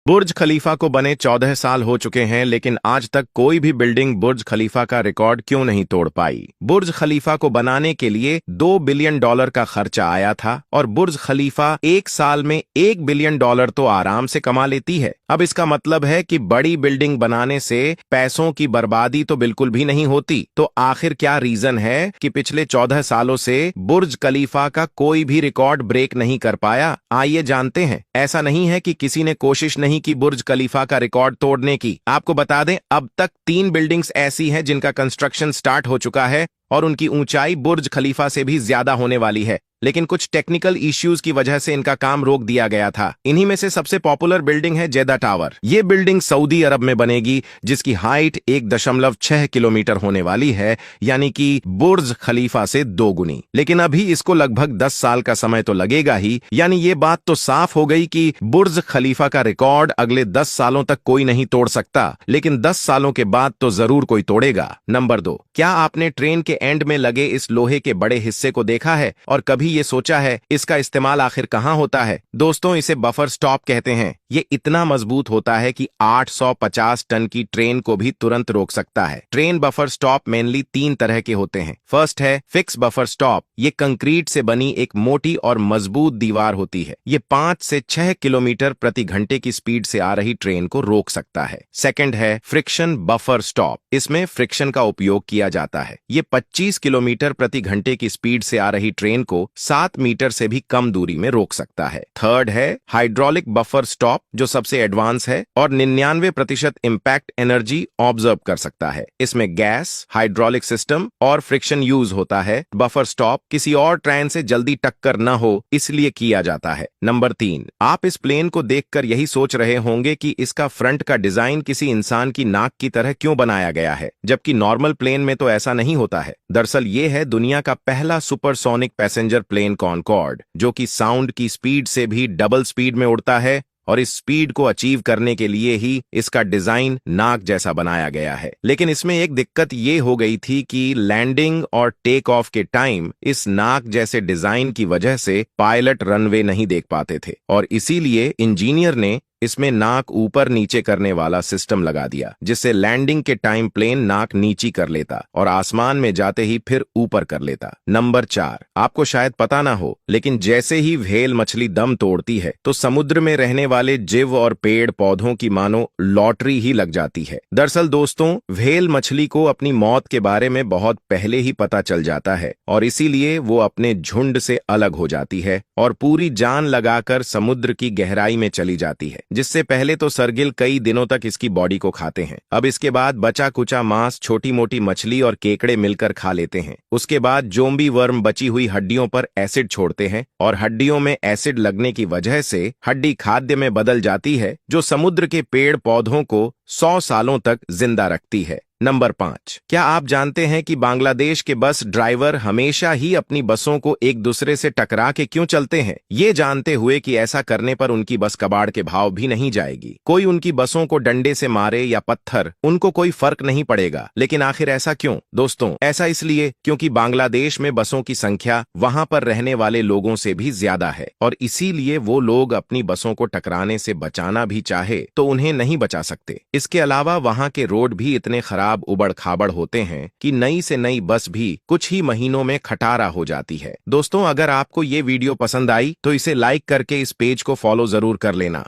बुर्ज खलीफा को बने 14 साल हो चुके हैं, लेकिन आज तक कोई भी बिल्डिंग बुर्ज खलीफा का रिकॉर्ड क्यों नहीं तोड़ पाई। बुर्ज खलीफा को बनाने के लिए $2 बिलियन का खर्चा आया था और बुर्ज खलीफा एक साल में $1 बिलियन तो आराम से कमा लेती है। अब इसका मतलब है कि बड़ी बिल्डिंग बनाने से पैसों की बर्बादी तो बिल्कुल भी नहीं होती। तो आखिर क्या रीजन है कि पिछले 14 सालों से बुर्ज खलीफा का कोई भी रिकॉर्ड ब्रेक नहीं कर पाया? आइए जानते हैं। ऐसा नहीं है कि किसी ने कोशिश नहीं की बुर्ज खलीफा का रिकॉर्ड तोड़ने की। आपको बता दें, अब तक 3 बिल्डिंग्स ऐसी हैं जिनका कंस्ट्रक्शन स्टार्ट हो चुका है और उनकी ऊंचाई बुर्ज खलीफा से भी ज्यादा होने वाली है, लेकिन कुछ टेक्निकल इश्यूज की वजह से इनका काम रोक दिया गया था। इन्हीं में से सबसे पॉपुलर बिल्डिंग है जेदा टावर। ये बिल्डिंग सऊदी अरब में बनेगी, जिसकी हाइट 1.6 किलोमीटर होने वाली है, यानी कि बुर्ज खलीफा से 2 गुनी। लेकिन अभी इसको लगभग 10 साल का समय तो लगेगा ही, यानी ये बात तो साफ हो गई कि बुर्ज खलीफा का रिकॉर्ड अगले 10 सालों तक कोई नहीं तोड़ सकता, लेकिन 10 सालों के बाद तो जरूर कोई तोड़ेगा। नंबर 2, क्या आपने ट्रेन के एंड में लगे इस लोहे के बड़े हिस्से को देखा है और कभी ये सोचा है इसका इस्तेमाल आखिर कहां होता है? दोस्तों, इसे बफर स्टॉप कहते हैं। ये इतना मजबूत होता है कि 850 टन की ट्रेन को भी तुरंत रोक सकता है। ट्रेन बफर स्टॉप मेनली 3 तरह के होते हैं। फर्स्ट है फिक्स बफर स्टॉप। ये कंक्रीट से बनी एक मोटी और मजबूत दीवार होती है। ये 5 से 6 किलोमीटर प्रति घंटे की स्पीड से आ रही ट्रेन को रोक सकता है। सेकंड है फ्रिक्शन बफर स्टॉप। इसमें फ्रिक्शन का उपयोग किया जाता है। ये 25 किलोमीटर प्रति घंटे की स्पीड से आ रही ट्रेन को 7 मीटर से भी कम दूरी में रोक सकता है। थर्ड है हाइड्रोलिक बफर स्टॉप, जो सबसे एडवांस है और 99% इंपैक्ट एनर्जी ऑब्जर्व कर सकता है। इसमें गैस, हाइड्रोलिक सिस्टम और फ्रिक्शन यूज होता है। बफर स्टॉप किसी और ट्रेन से जल्दी टक्कर न हो, इसलिए किया जाता है। नंबर 3, आप इस प्लेन को देखकर यही सोच रहे होंगे कि इसका फ्रंट का डिजाइन किसी इंसान की नाक की तरह क्यों बनाया गया है, जबकि नॉर्मल प्लेन में तो ऐसा नहीं होता है। दरअसल ये है दुनिया का पहला सुपरसोनिक पैसेंजर प्लेन कॉनकॉर्ड, जो कि साउंड की स्पीड से भी डबल स्पीड में उड़ता है और इस स्पीड को अचीव करने के लिए ही इसका डिजाइन नाक जैसा बनाया गया है। लेकिन इसमें एक दिक्कत ये हो गई थी कि लैंडिंग और टेक ऑफ के टाइम इस नाक जैसे डिजाइन की वजह से पायलट रनवे नहीं देख पाते थे और इसीलिए इंजीनियर ने इसमें नाक ऊपर नीचे करने वाला सिस्टम लगा दिया, जिससे लैंडिंग के टाइम प्लेन नाक नीची कर लेता और आसमान में जाते ही फिर ऊपर कर लेता। नंबर 4, आपको शायद पता ना हो, लेकिन जैसे ही व्हेल मछली दम तोड़ती है तो समुद्र में रहने वाले जीव और पेड़ पौधों की मानो लॉटरी ही लग जाती है। दरअसल दोस्तों, व्हेल मछली को अपनी मौत के बारे में बहुत पहले ही पता चल जाता है और इसीलिए वो अपने झुंड से अलग हो जाती है और पूरी जान लगाकर समुद्र की गहराई में चली जाती है, जिससे पहले तो सरगिल कई दिनों तक इसकी बॉडी को खाते हैं। अब इसके बाद बचा कुचा मांस छोटी मोटी मछली और केकड़े मिलकर खा लेते हैं। उसके बाद जोम्बी वर्म बची हुई हड्डियों पर एसिड छोड़ते हैं और हड्डियों में एसिड लगने की वजह से हड्डी खाद्य में बदल जाती है, जो समुद्र के पेड़ पौधों को 100 सालों तक जिंदा रखती है। नंबर 5, क्या आप जानते हैं कि बांग्लादेश के बस ड्राइवर हमेशा ही अपनी बसों को एक दूसरे से टकरा के क्यों चलते हैं, ये जानते हुए कि ऐसा करने पर उनकी बस कबाड़ के भाव भी नहीं जाएगी। कोई उनकी बसों को डंडे से मारे या पत्थर, उनको कोई फर्क नहीं पड़ेगा। लेकिन आखिर ऐसा क्यों? दोस्तों, ऐसा इसलिए क्योंकि बांग्लादेश में बसों की संख्या वहां पर रहने वाले लोगों से भी ज्यादा है और इसीलिए वो लोग अपनी बसों को टकराने से बचाना भी चाहे तो उन्हें नहीं बचा सकते। इसके अलावा वहां के रोड भी इतने खराब उबड़ खाबड़ होते हैं कि नई से नई बस भी कुछ ही महीनों में खटारा हो जाती है। दोस्तों, अगर आपको ये वीडियो पसंद आई तो इसे लाइक करके इस पेज को फॉलो जरूर कर लेना।